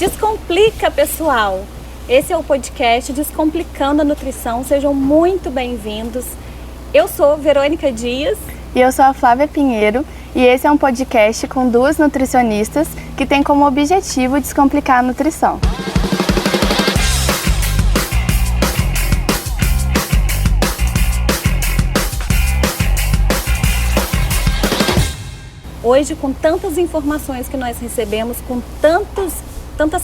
Descomplica, pessoal! Esse é o podcast Descomplicando a Nutrição. Sejam muito bem-vindos. Eu sou Verônica Dias. E eu sou a Flávia Pinheiro. E esse é um podcast com duas nutricionistas que tem como objetivo descomplicar a nutrição. Hoje, com tantas informações que nós recebemos, com tantas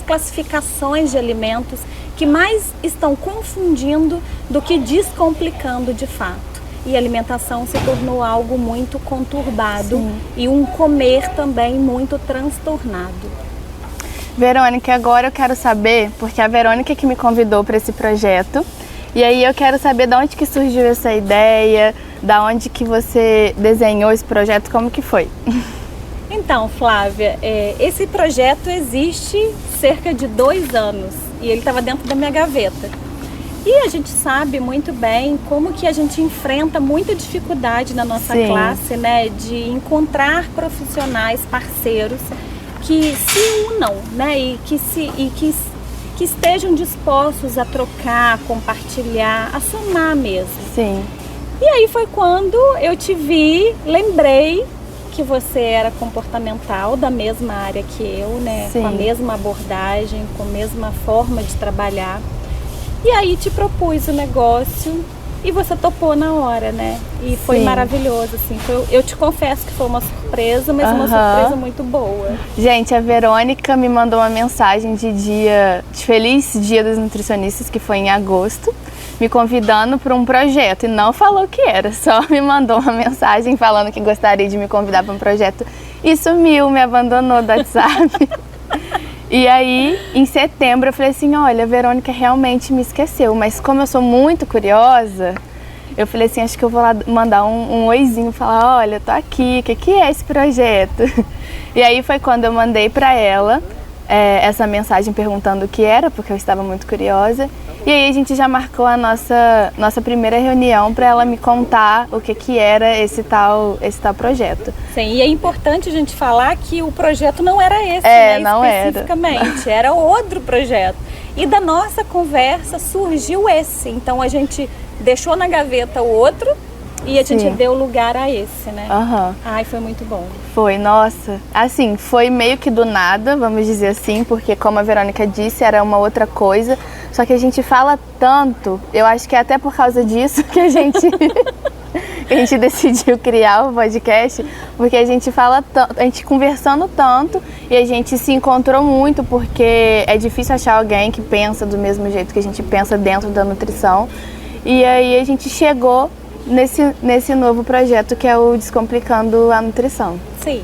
classificações de alimentos que mais estão confundindo do que descomplicando de fato. E a alimentação se tornou algo muito conturbado. Sim. E um comer também muito transtornado. Verônica, agora eu quero saber, porque a Verônica que me convidou para esse projeto, e aí eu quero saber de onde que surgiu essa ideia, da onde que você desenhou esse projeto, como que foi? Então, Flávia, esse projeto existe cerca de 2 anos e ele estava dentro da minha gaveta. E a gente sabe muito bem como que a gente enfrenta muita dificuldade na nossa classe, né, de encontrar profissionais, parceiros que se unam, né, e que estejam dispostos a trocar, compartilhar, a somar mesmo. Sim. E aí foi quando eu te vi, lembrei que você era comportamental, da mesma área que eu, né? Sim. Com a mesma abordagem, com a mesma forma de trabalhar. E aí te propus o negócio e você topou na hora, né? E foi maravilhoso, assim. Eu te confesso que foi uma surpresa, mas uma surpresa muito boa. Gente, a Verônica me mandou uma mensagem de feliz Dia dos Nutricionistas, que foi em agosto, me convidando para um projeto e não falou o que era, só me mandou uma mensagem falando que gostaria de me convidar para um projeto e sumiu, me abandonou do WhatsApp. E aí, em setembro, eu falei assim, olha, a Verônica realmente me esqueceu, mas como eu sou muito curiosa, eu falei assim, acho que eu vou lá mandar um oizinho, falar, olha, tô aqui, o que é esse projeto? E aí foi quando eu mandei para ela essa mensagem perguntando o que era, porque eu estava muito curiosa. E aí a gente já marcou a nossa primeira reunião para ela me contar o que era esse tal projeto. Sim, e é importante a gente falar que o projeto não era esse, né, não especificamente, era outro projeto. E da nossa conversa surgiu esse, então a gente deixou na gaveta o outro e a gente deu lugar a esse, né? Ai, foi muito bom. Foi, nossa. Assim, foi meio que do nada, vamos dizer assim, porque como a Verônica disse, era uma outra coisa. Só que a gente fala tanto, eu acho que é até por causa disso que a gente decidiu criar o podcast, porque a gente fala tanto, a gente conversando tanto e a gente se encontrou muito, porque é difícil achar alguém que pensa do mesmo jeito que a gente pensa dentro da nutrição. E aí a gente chegou nesse novo projeto que é o Descomplicando a Nutrição. Sim.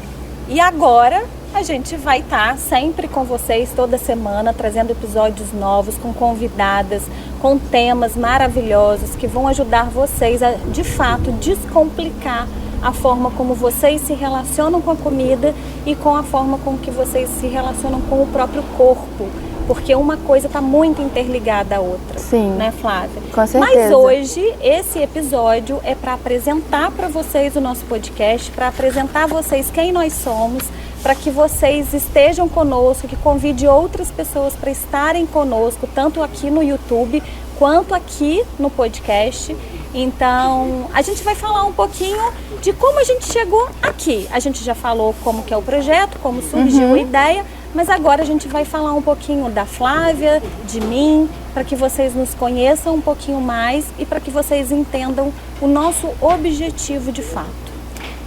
E agora a gente vai estar sempre com vocês toda semana, trazendo episódios novos, com convidadas, com temas maravilhosos que vão ajudar vocês a, de fato, descomplicar a forma como vocês se relacionam com a comida e com a forma como que vocês se relacionam com o próprio corpo. Porque uma coisa está muito interligada à outra. Sim. Né, Flávia? Com certeza. Mas hoje, esse episódio é para apresentar para vocês o nosso podcast, para apresentar a vocês quem nós somos, para que vocês estejam conosco, que convide outras pessoas para estarem conosco, tanto aqui no YouTube, quanto aqui no podcast. Então, a gente vai falar um pouquinho de como a gente chegou aqui. A gente já falou como que é o projeto, como surgiu a ideia, mas agora a gente vai falar um pouquinho da Flávia, de mim, para que vocês nos conheçam um pouquinho mais e para que vocês entendam o nosso objetivo de fato.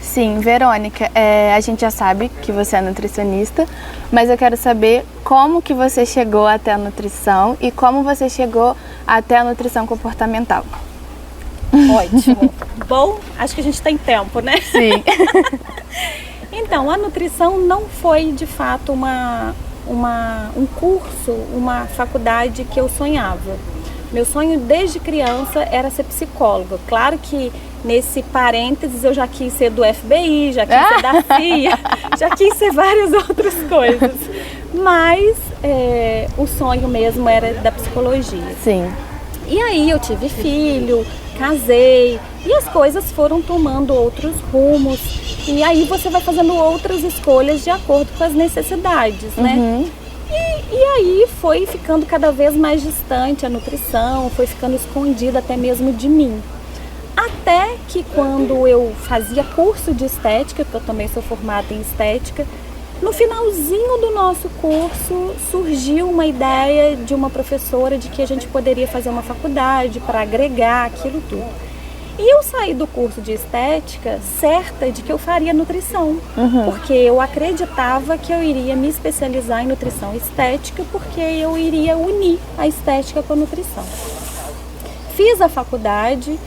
Sim, Verônica, a gente já sabe que você é nutricionista, mas eu quero saber como que você chegou até a nutrição e como você chegou até a nutrição comportamental. Ótimo. Bom, acho que a gente tem tempo, né? Sim. Então, a nutrição não foi de fato um curso, uma faculdade que eu sonhava. Meu sonho desde criança era ser psicóloga. Claro que nesse parênteses eu já quis ser do FBI, já quis ser da CIA, já quis ser várias outras coisas. Mas o sonho mesmo era da psicologia. Sim. E aí eu tive filho, casei e as coisas foram tomando outros rumos. E aí você vai fazendo outras escolhas de acordo com as necessidades, né? E aí foi ficando cada vez mais distante a nutrição, foi ficando escondida até mesmo de mim. Até que quando eu fazia curso de estética, porque eu também sou formada em estética, no finalzinho do nosso curso surgiu uma ideia de uma professora de que a gente poderia fazer uma faculdade para agregar aquilo tudo. E eu saí do curso de estética certa de que eu faria nutrição, porque eu acreditava que eu iria me especializar em nutrição estética, porque eu iria unir a estética com a nutrição. Fiz a faculdade,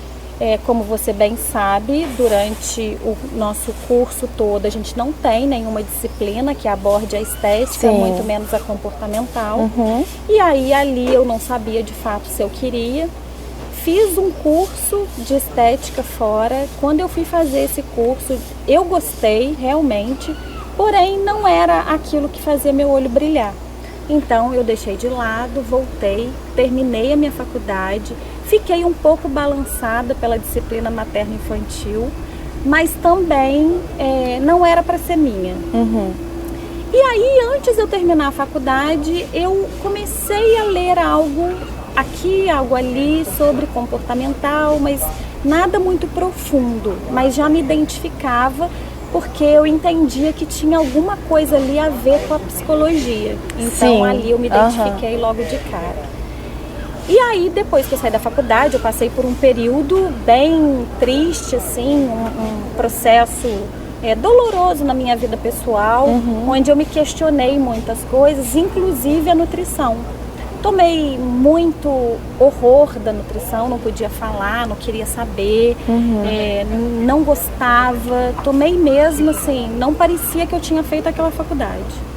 como você bem sabe, durante o nosso curso todo a gente não tem nenhuma disciplina que aborde a estética, muito menos a comportamental. E aí ali eu não sabia de fato se eu queria. Fiz um curso de estética fora. Quando eu fui fazer esse curso, eu gostei realmente, porém não era aquilo que fazia meu olho brilhar. Então eu deixei de lado, voltei, terminei a minha faculdade, fiquei um pouco balançada pela disciplina materno-infantil, mas também não era para ser minha. E aí, antes de eu terminar a faculdade, eu comecei a ler algo aqui, algo ali, sobre comportamental, mas nada muito profundo, mas já me identificava porque eu entendia que tinha alguma coisa ali a ver com a psicologia. Então ali eu me identifiquei logo de cara. E aí, depois que eu saí da faculdade, eu passei por um período bem triste, assim, um processo doloroso na minha vida pessoal, onde eu me questionei muitas coisas, inclusive a nutrição. Tomei muito horror da nutrição, não podia falar, não queria saber, não gostava, tomei mesmo assim, não parecia que eu tinha feito aquela faculdade.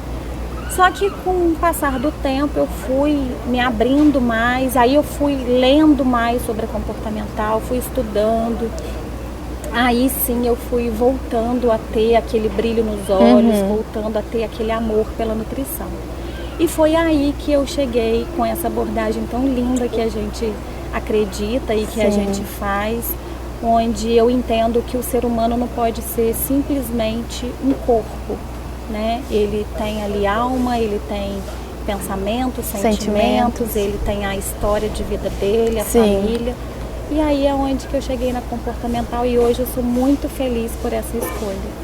Só que com o passar do tempo eu fui me abrindo mais, aí eu fui lendo mais sobre a comportamental, fui estudando, aí sim eu fui voltando a ter aquele brilho nos olhos, voltando a ter aquele amor pela nutrição. E foi aí que eu cheguei com essa abordagem tão linda que a gente acredita e que a gente faz, onde eu entendo que o ser humano não pode ser simplesmente um corpo, né? Ele tem ali alma, ele tem pensamentos, sentimentos, ele tem a história de vida dele, a família. E aí é onde que eu cheguei na comportamental e hoje eu sou muito feliz por essa escolha.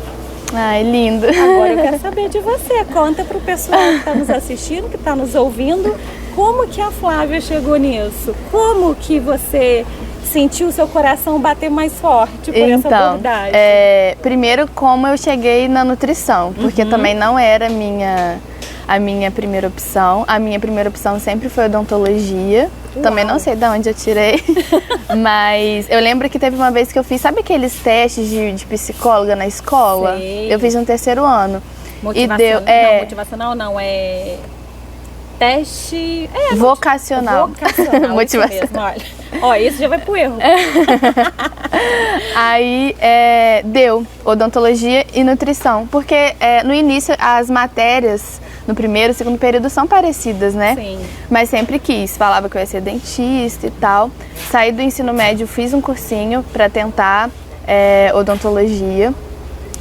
Ai, lindo. Agora eu quero saber de você. Conta pro pessoal que está nos assistindo, que está nos ouvindo, como que a Flávia chegou nisso? Como que você sentiu o seu coração bater mais forte por essa abordagem? Primeiro, como eu cheguei na nutrição, porque também não era a minha primeira opção. A minha primeira opção sempre foi odontologia. Uau. Também não sei de onde eu tirei, mas eu lembro que teve uma vez que eu fiz, sabe aqueles testes de psicóloga na escola? Sei. Eu fiz no 3º ano. Motivacional, não, motivacional não, teste... vocacional. Motivacional. Olha, isso já vai pro erro. Aí deu odontologia e nutrição, porque no início as matérias no primeiro e segundo período são parecidas, né? Sim. Mas sempre quis, falava que eu ia ser dentista e tal. Saí do ensino médio, fiz um cursinho para tentar odontologia.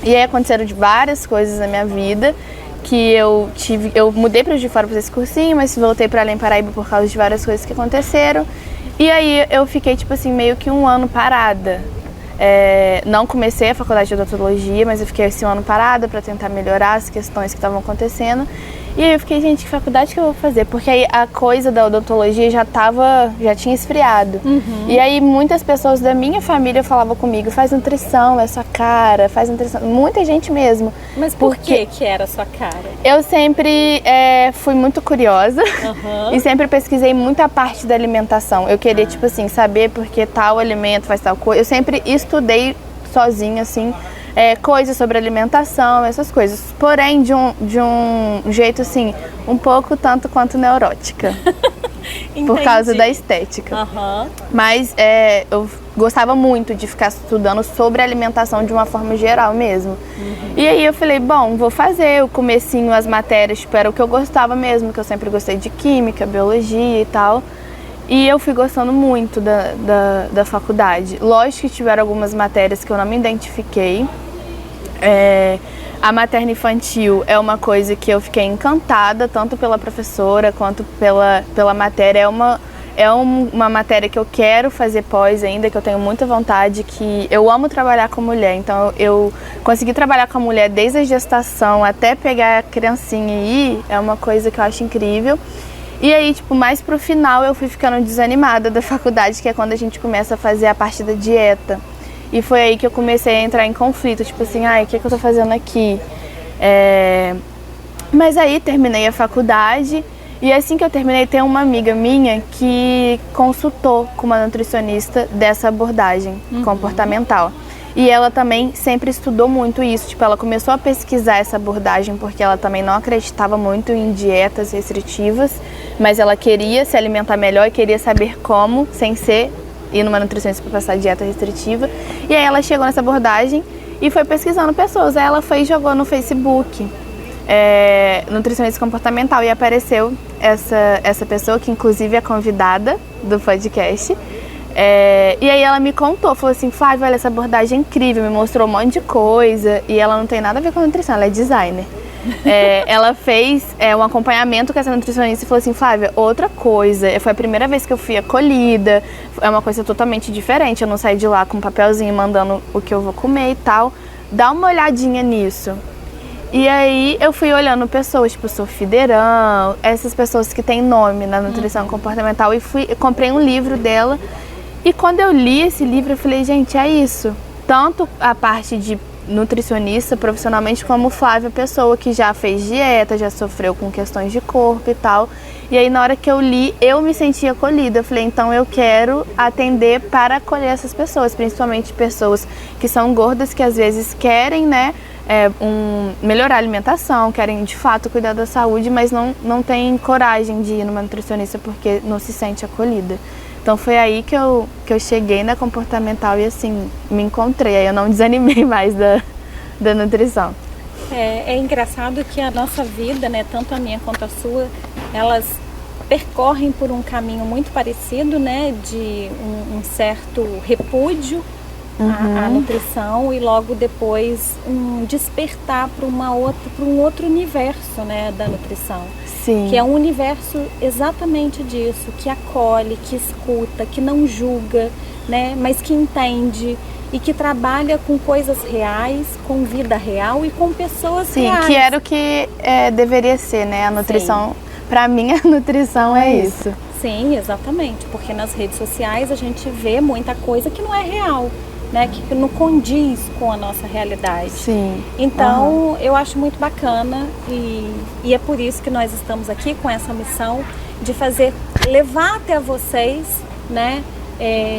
E aí aconteceram várias coisas na minha vida que eu mudei para Juiz de Fora para fazer esse cursinho, mas voltei para Além Paraíba por causa de várias coisas que aconteceram. E aí eu fiquei, tipo assim, meio que um ano parada. Não comecei a faculdade de odontologia, mas eu fiquei esse ano parada para tentar melhorar as questões que estavam acontecendo. E aí eu fiquei, gente, que faculdade que eu vou fazer? Porque aí a coisa da odontologia já tinha esfriado. E aí muitas pessoas da minha família falavam comigo, faz nutrição, é sua cara, faz nutrição. Muita gente mesmo. Mas por que era a sua cara? Eu sempre fui muito curiosa e sempre pesquisei muita parte da alimentação. Eu queria, tipo assim, saber por que tal alimento faz tal coisa. Eu sempre estudei sozinha, assim, coisas sobre alimentação, essas coisas. Porém, de um jeito, assim, um pouco tanto quanto neurótica. Por causa da estética. Mas eu gostava muito de ficar estudando sobre alimentação de uma forma geral mesmo. E aí eu falei, bom, vou fazer o comecinho, as matérias, tipo, era o que eu gostava mesmo, que eu sempre gostei de química, biologia e tal. E eu fui gostando muito da faculdade. Lógico que tiveram algumas matérias que eu não me identifiquei. A materno-infantil é uma coisa que eu fiquei encantada, tanto pela professora quanto pela matéria. É uma matéria que eu quero fazer pós ainda, que eu tenho muita vontade, que eu amo trabalhar com mulher. Então eu consegui trabalhar com a mulher desde a gestação até pegar a criancinha aí, é uma coisa que eu acho incrível. E aí, tipo, mais pro final eu fui ficando desanimada da faculdade, que é quando a gente começa a fazer a parte da dieta. E foi aí que eu comecei a entrar em conflito, tipo assim, o que eu tô fazendo aqui? Mas aí terminei a faculdade e assim que eu terminei, tem uma amiga minha que consultou com uma nutricionista dessa abordagem comportamental. E ela também sempre estudou muito isso, tipo, ela começou a pesquisar essa abordagem porque ela também não acreditava muito em dietas restritivas, mas ela queria se alimentar melhor e queria saber como, sem ser ir numa nutricionista para passar dieta restritiva. E aí ela chegou nessa abordagem e foi pesquisando pessoas. Aí ela foi e jogou no Facebook nutricionista comportamental e apareceu essa pessoa, que inclusive é convidada do podcast. E aí ela me contou, falou assim, Flávia, olha, essa abordagem é incrível, me mostrou um monte de coisa. E ela não tem nada a ver com nutrição, ela é designer. Ela fez um acompanhamento com essa nutricionista e falou assim, Flávia, outra coisa, foi a primeira vez que eu fui acolhida, é uma coisa totalmente diferente, eu não saí de lá com um papelzinho mandando o que eu vou comer e tal, dá uma olhadinha nisso. E aí eu fui olhando pessoas, tipo Sophie Deran, essas pessoas que têm nome na nutrição comportamental, e eu comprei um livro dela, e quando eu li esse livro eu falei, gente, é isso, tanto a parte de nutricionista profissionalmente, como Flávia, pessoa que já fez dieta, já sofreu com questões de corpo e tal. E aí na hora que eu li, eu me senti acolhida. Eu falei, então eu quero atender para acolher essas pessoas, principalmente pessoas que são gordas, que às vezes querem, né, melhorar a alimentação, querem de fato cuidar da saúde, mas não tem coragem de ir numa nutricionista porque não se sente acolhida. Então foi aí que eu cheguei na comportamental e assim, me encontrei, aí eu não desanimei mais da nutrição. É engraçado que a nossa vida, né, tanto a minha quanto a sua, elas percorrem por um caminho muito parecido, né, de um certo repúdio à nutrição e logo depois um despertar para um outro universo, né, da nutrição. Sim. Que é um universo exatamente disso, que acolhe, que escuta, que não julga, né, mas que entende e que trabalha com coisas reais, com vida real e com pessoas reais. Sim, que era o que deveria ser, né, a nutrição. Para mim, a nutrição é isso. Sim, exatamente, porque nas redes sociais a gente vê muita coisa que não é real, né, que não condiz com a nossa realidade. Sim. Então, eu acho muito bacana e é por isso que nós estamos aqui com essa missão de levar até vocês, né,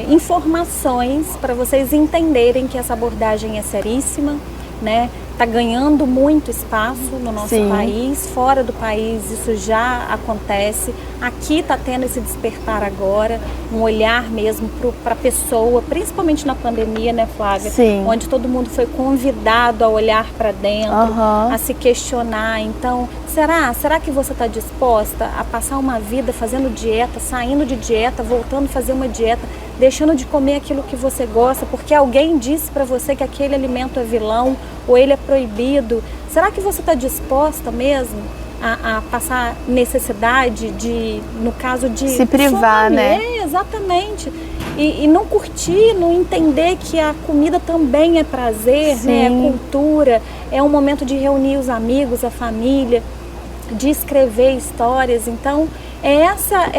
informações para vocês entenderem que essa abordagem é seríssima, né? Está ganhando muito espaço no nosso país, fora do país isso já acontece, aqui está tendo esse despertar agora, um olhar mesmo para a pessoa, principalmente na pandemia, né, Flávia? Sim. Onde todo mundo foi convidado a olhar para dentro, a se questionar. Então, será que você está disposta a passar uma vida fazendo dieta, saindo de dieta, voltando a fazer uma dieta, deixando de comer aquilo que você gosta, porque alguém disse para você que aquele alimento é vilão ou ele é proibido? Será que você está disposta mesmo a passar necessidade de, no caso de... se privar, fome, né? Exatamente. E não curtir, não entender que a comida também é prazer, né? É cultura, é um momento de reunir os amigos, a família, de escrever histórias. Então, essa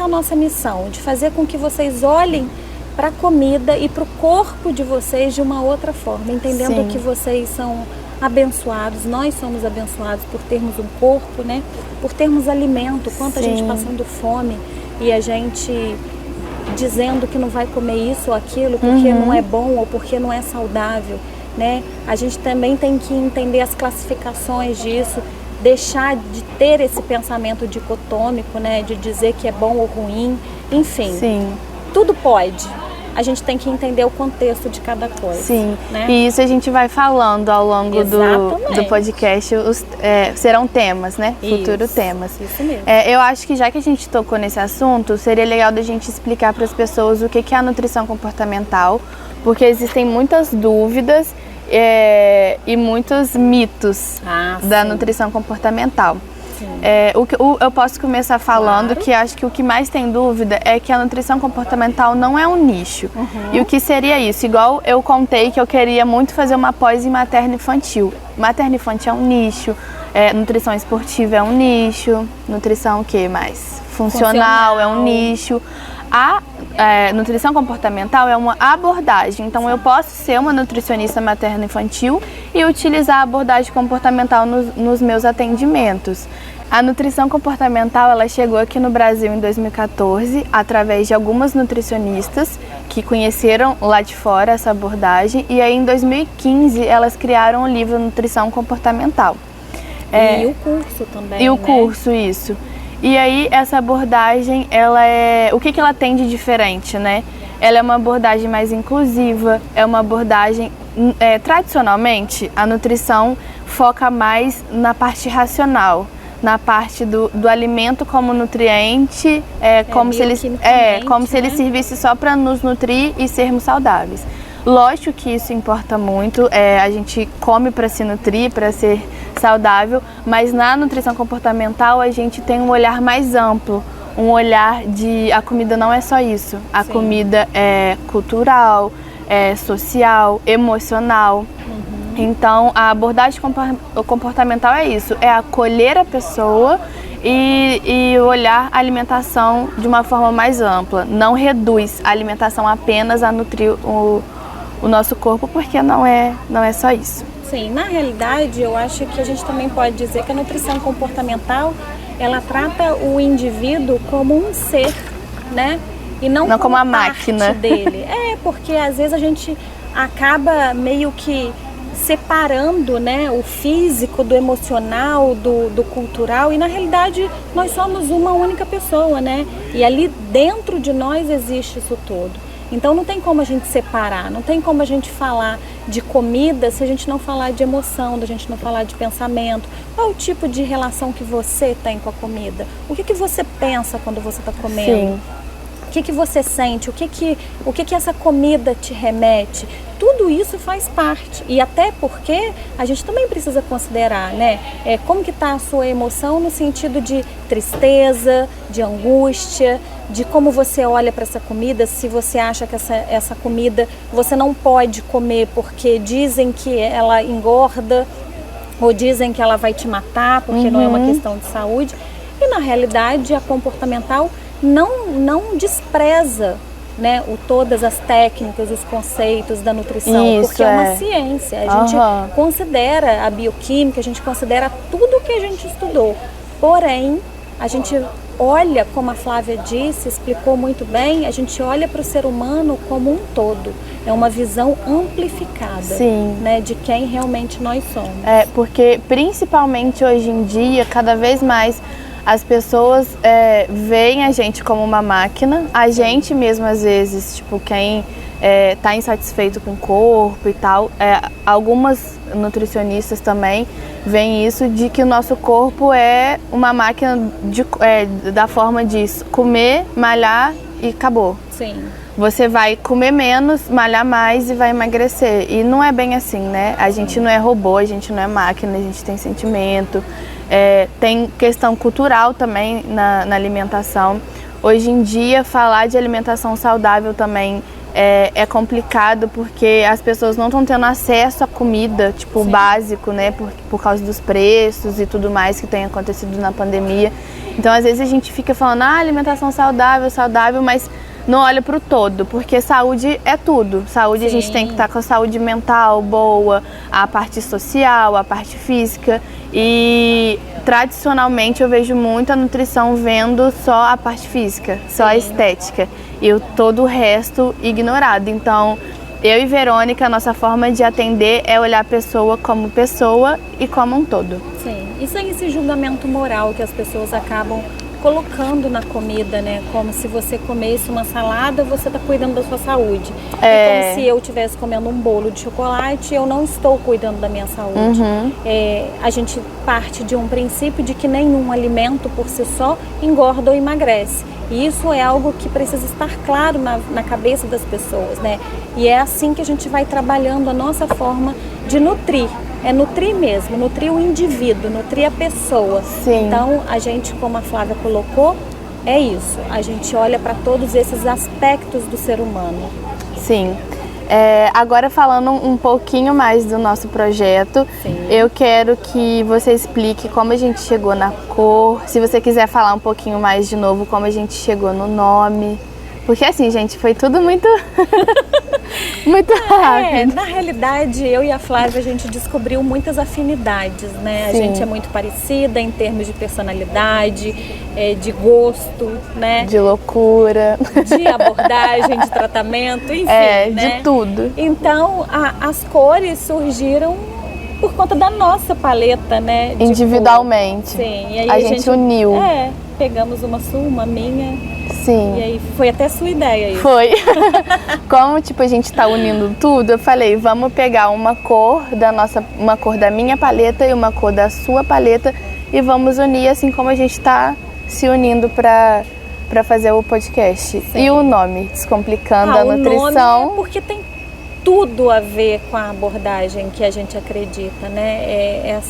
a nossa missão, de fazer com que vocês olhem para a comida e para o corpo de vocês de uma outra forma, entendendo que vocês são abençoados, nós somos abençoados por termos um corpo, né? Por termos alimento, quanta gente passando fome e a gente dizendo que não vai comer isso ou aquilo porque não é bom ou porque não é saudável, né? A gente também tem que entender as classificações disso, deixar de ter esse pensamento dicotômico, né, de dizer que é bom ou ruim, enfim, tudo pode. A gente tem que entender o contexto de cada coisa. Sim, né? E isso a gente vai falando ao longo do podcast, serão temas, né? Futuros temas. Isso mesmo. Eu acho que já que a gente tocou nesse assunto, seria legal da gente explicar para as pessoas o que é a nutrição comportamental, porque existem muitas dúvidas e muitos mitos da nutrição comportamental. Eu posso começar falando que acho que o que mais tem dúvida é que a nutrição comportamental não é um nicho. E o que seria isso? Igual eu contei que eu queria muito fazer uma pós em materno-infantil. Materno-infantil é um nicho, nutrição esportiva é um nicho, nutrição o que mais? Funcional é um nicho. A nutrição comportamental é uma abordagem, então eu posso ser uma nutricionista materno-infantil e utilizar a abordagem comportamental nos meus atendimentos. A nutrição comportamental ela chegou aqui no Brasil em 2014 através de algumas nutricionistas que conheceram lá de fora essa abordagem e aí em 2015 elas criaram o livro Nutrição Comportamental. E o curso também, E o curso, isso. E aí essa abordagem, o que ela tem de diferente, né? Ela é uma abordagem mais inclusiva, é uma abordagem, tradicionalmente, a nutrição foca mais na parte racional, na parte do alimento como nutriente, como se ele servisse só para nos nutrir e sermos saudáveis. Lógico que isso importa muito, a gente come para se nutrir, para ser saudável, mas na nutrição comportamental a gente tem um olhar mais amplo, um olhar de a comida não é só isso, a comida é cultural, é social, emocional. Então a abordagem comportamental é isso, é acolher a pessoa e olhar a alimentação de uma forma mais ampla, não reduz a alimentação apenas a nutrir o nosso corpo, porque não é só isso. Sim, na realidade eu acho que a gente também pode dizer que a nutrição comportamental ela trata o indivíduo como um ser, né? E não como uma máquina dele. Porque às vezes a gente acaba meio que separando, né, o físico do emocional, do cultural, e na realidade nós somos uma única pessoa, né? E ali dentro de nós existe isso tudo. Então não tem como a gente separar, não tem como a gente falar de comida se a gente não falar de emoção, se a gente não falar de pensamento. Qual é o tipo de relação que você tem com a comida? O que você pensa quando você está comendo? Sim. O que você sente? O que essa comida te remete? Tudo isso faz parte. E até porque a gente também precisa considerar, né? Como que está a sua emoção no sentido de tristeza, de angústia, de como você olha para essa comida, se você acha que essa comida você não pode comer porque dizem que ela engorda ou dizem que ela vai te matar porque não é uma questão de saúde. E na realidade a comportamental não despreza, né, todas as técnicas, os conceitos da nutrição, porque é uma ciência. A gente considera a bioquímica, a gente considera tudo que a gente estudou. Porém, a gente olha, como a Flávia disse, explicou muito bem, a gente olha para o ser humano como um todo. É uma visão amplificada, né, de quem realmente nós somos. Porque principalmente hoje em dia, cada vez mais as pessoas veem a gente como uma máquina, a gente mesmo às vezes, tipo, quem está insatisfeito com o corpo e tal, algumas nutricionistas também veem isso, de que o nosso corpo é uma máquina da forma de comer, malhar e acabou. Sim. Você vai comer menos, malhar mais e vai emagrecer. E não é bem assim, né? A gente não é robô, a gente não é máquina, a gente tem sentimento. Tem questão cultural também na alimentação. Hoje em dia, falar de alimentação saudável também é complicado, porque as pessoas não estão tendo acesso à comida, tipo, básico, né? Por causa dos preços e tudo mais que tem acontecido na pandemia. Então, às vezes a gente fica falando, alimentação saudável, mas não olha para o todo, porque saúde é tudo. Saúde, a gente tem que estar com a saúde mental boa, a parte social, a parte física. E tradicionalmente eu vejo muito a nutrição vendo só a parte física, só a estética, e todo o resto ignorado. Então, eu e Verônica, a nossa forma de atender é olhar a pessoa e como um todo. Sim, e sem esse julgamento moral que as pessoas acabam colocando na comida, né? Como se você comesse uma salada, você está cuidando da sua saúde. É como se eu estivesse comendo um bolo de chocolate, eu não estou cuidando da minha saúde. A gente parte de um princípio de que nenhum alimento por si só engorda ou emagrece. E isso é algo que precisa estar claro na cabeça das pessoas, né? E é assim que a gente vai trabalhando a nossa forma de nutrir. É nutrir mesmo, nutrir o indivíduo, nutrir a pessoa. Sim. Então, a gente, como a Flávia colocou, é isso. A gente olha para todos esses aspectos do ser humano. Sim. Agora falando um pouquinho mais do nosso projeto, Sim. eu quero que você explique como a gente chegou na cor, se você quiser falar um pouquinho mais de novo como a gente chegou no nome, porque assim, gente, foi tudo muito muito rápido. Na realidade, eu e a Flávia, a gente descobriu muitas afinidades, né? Sim. A gente é muito parecida em termos de personalidade, de gosto, né? De loucura. De abordagem, de tratamento, enfim, né? De tudo. Então, as cores surgiram por conta da nossa paleta, né? Individualmente. Sim. E aí a gente uniu. Pegamos uma sua, uma minha. Sim. E aí foi até sua ideia isso. Foi. Como tipo a gente tá unindo tudo, eu falei, vamos pegar uma cor da minha paleta e uma cor da sua paleta e vamos unir assim como a gente tá se unindo para fazer o podcast. Sim. E o nome, Descomplicando a Nutrição. O nome é porque tem tudo a ver com a abordagem que a gente acredita, né?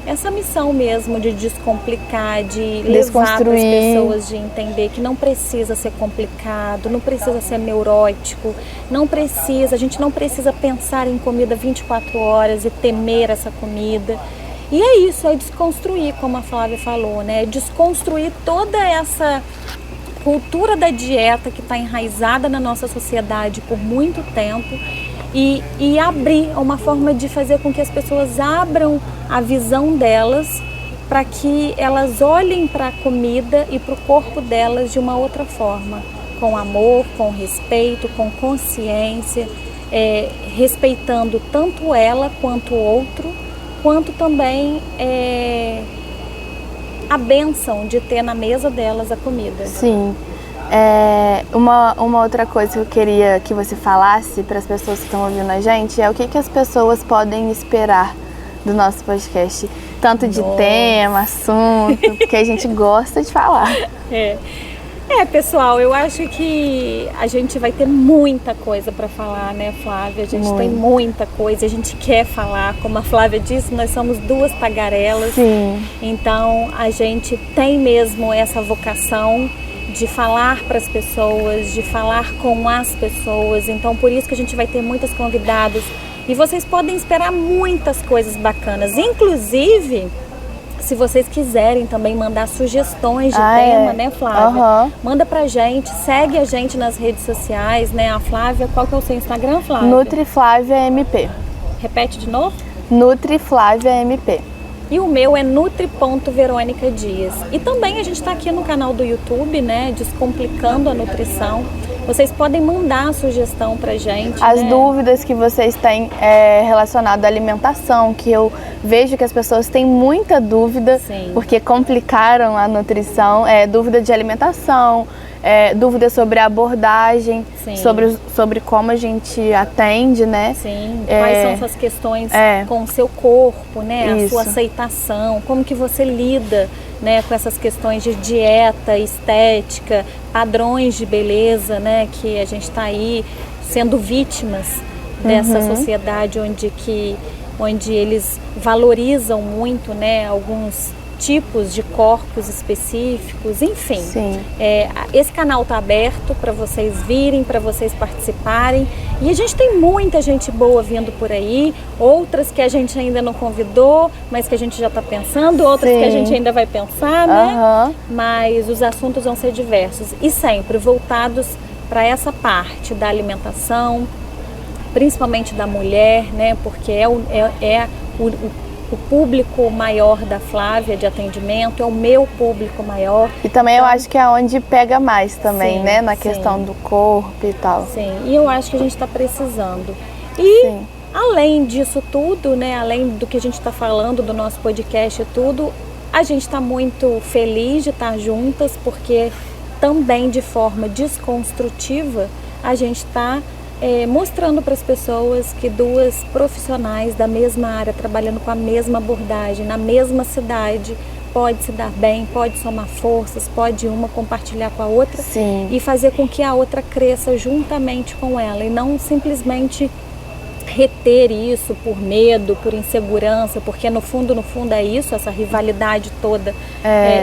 Essa missão mesmo de descomplicar, de levar para as pessoas, de entender que não precisa ser complicado, não precisa ser neurótico, a gente não precisa pensar em comida 24 horas e temer essa comida. E é isso, é desconstruir, como a Flávia falou, né? Desconstruir toda essa cultura da dieta que está enraizada na nossa sociedade por muito tempo e abrir uma forma de fazer com que as pessoas abram a visão delas para que elas olhem para a comida e para o corpo delas de uma outra forma, com amor, com respeito, com consciência, respeitando tanto ela quanto o outro, quanto também a bênção de ter na mesa delas a comida. Sim. Uma outra coisa que eu queria que você falasse para as pessoas que estão ouvindo a gente é o que as pessoas podem esperar do nosso podcast. Tanto de tema, assunto, porque a gente gosta de falar. Pessoal, eu acho que a gente vai ter muita coisa para falar, né, Flávia? A gente tem muita coisa, a gente quer falar. Como a Flávia disse, nós somos duas tagarelas. Sim. Então, a gente tem mesmo essa vocação de falar para as pessoas, de falar com as pessoas. Então, por isso que a gente vai ter muitas convidadas. E vocês podem esperar muitas coisas bacanas. Inclusive, se vocês quiserem também mandar sugestões de tema, né, Flávia? Manda pra gente, segue a gente nas redes sociais, né? A Flávia, qual que é o seu Instagram, Flávia? NutriFláviaMP. Repete de novo? NutriFláviaMP. E o meu é nutri.verônica Dias. E também a gente está aqui no canal do YouTube, né? Descomplicando a Nutrição. Vocês podem mandar a sugestão pra gente. As dúvidas que vocês têm relacionadas à alimentação, que eu vejo que as pessoas têm muita dúvida, porque complicaram a nutrição, dúvida de alimentação, dúvida sobre a abordagem, sobre como a gente atende, né? Sim, quais são essas questões com o seu corpo, né? A sua aceitação, como que você lida, né, com essas questões de dieta, estética, padrões de beleza, né? Que a gente está aí sendo vítimas dessa sociedade onde eles valorizam muito, né? Alguns tipos de corpos específicos, enfim. Esse canal está aberto para vocês virem, para vocês participarem. E a gente tem muita gente boa vindo por aí, outras que a gente ainda não convidou, mas que a gente já está pensando, outras que a gente ainda vai pensar, né? Mas os assuntos vão ser diversos e sempre voltados para essa parte da alimentação, principalmente da mulher, né? Porque o público maior da Flávia de atendimento, é o meu público maior. E também eu acho que é onde pega mais também, né? Na questão do corpo e tal. Sim, e eu acho que a gente está precisando. E além disso tudo, né? Além do que a gente está falando do nosso podcast e tudo, a gente está muito feliz de estar juntas, porque também de forma desconstrutiva a gente está mostrando para as pessoas que duas profissionais da mesma área, trabalhando com a mesma abordagem, na mesma cidade, pode se dar bem, pode somar forças, pode uma compartilhar com a outra. Sim. E fazer com que a outra cresça juntamente com ela e não simplesmente reter isso por medo, por insegurança, porque no fundo é isso, essa rivalidade toda.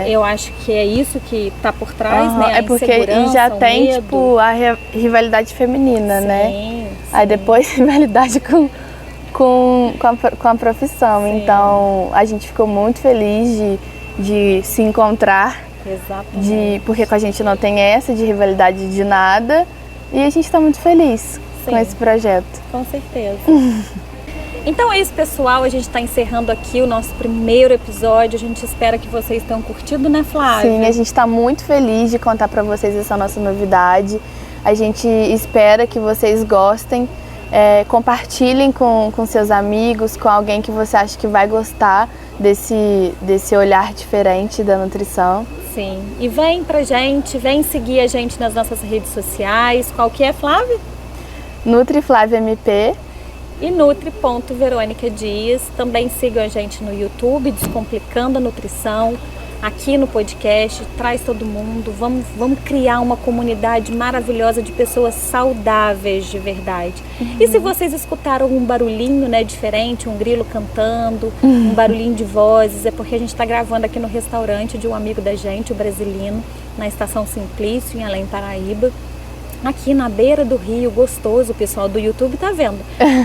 Eu acho que é isso que está por trás, né? A porque insegurança, já o tem medo. tipo a rivalidade feminina, Sim, né? sim. Aí depois rivalidade com a profissão. Sim. Então a gente ficou muito feliz de se encontrar. Exatamente. Porque com a gente não tem essa de rivalidade de nada. E a gente está muito feliz com esse projeto. Com certeza. Então é isso, pessoal. A gente está encerrando aqui o nosso primeiro episódio. A gente espera que vocês tenham curtido, né, Flávia? Sim, a gente está muito feliz de contar para vocês essa nossa novidade. A gente espera que vocês gostem. Compartilhem com seus amigos, com alguém que você acha que vai gostar desse olhar diferente da nutrição. Sim. E vem vem seguir a gente nas nossas redes sociais. Qual que é, Flávia? NutriFlaviaMP e Nutri.Verônica Dias. Também sigam a gente no YouTube, Descomplicando a Nutrição. Aqui no podcast, traz todo mundo. Vamos criar uma comunidade maravilhosa de pessoas saudáveis de verdade. E se vocês escutaram um barulhinho, né, diferente, um grilo cantando, um barulhinho de vozes, é porque a gente está gravando aqui no restaurante de um amigo da gente, o Brasilino, na Estação Simplício, em Além Paraíba. Aqui na beira do rio, gostoso, o pessoal do YouTube tá vendo,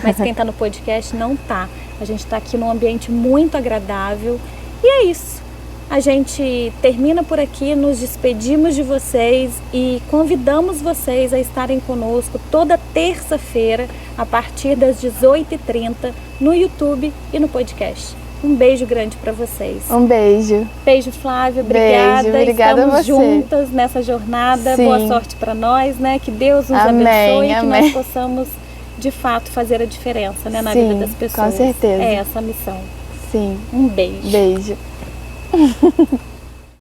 mas quem tá no podcast não tá. A gente tá aqui num ambiente muito agradável e é isso. A gente termina por aqui, nos despedimos de vocês e convidamos vocês a estarem conosco toda terça-feira, a partir das 18h30, no YouTube e no podcast. Um beijo grande para vocês. Um beijo. Beijo, Flávia. Obrigada. Beijo, obrigada Estamos a você. Juntas nessa jornada. Sim. Boa sorte para nós, né? Que Deus nos abençoe e que nós possamos, de fato, fazer a diferença, né, na vida das pessoas. Com certeza. É essa a missão. Sim. Um beijo. Beijo.